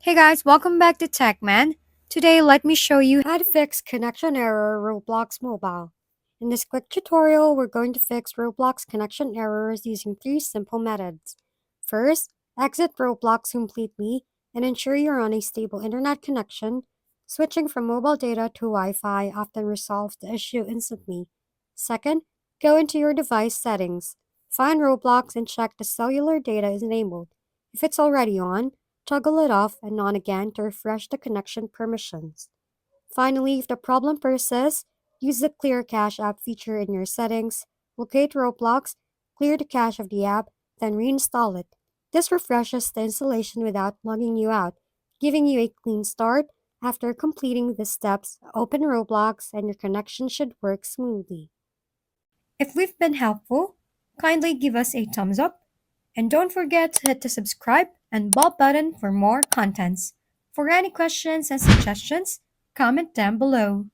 Hey guys, welcome back to TechMan. Today, let me show you how to fix connection error Roblox mobile. In this quick tutorial, we're going to fix Roblox connection errors using three simple methods. First, exit Roblox completely and ensure you're on a stable internet connection. Switching from mobile data to Wi-Fi often resolves the issue instantly. Second, go into your device settings. Find Roblox and check the cellular data is enabled. If it's already on, toggle it off and on again to refresh the connection permissions. Finally, if the problem persists, use the Clear Cache app feature in your settings, locate Roblox, clear the cache of the app, then reinstall it. This refreshes the installation without logging you out, giving you a clean start. After completing the steps, open Roblox and your connection should work smoothly. If we've been helpful, kindly give us a thumbs up and don't forget to hit the subscribe and bell button for more contents. For any questions and suggestions, comment down below.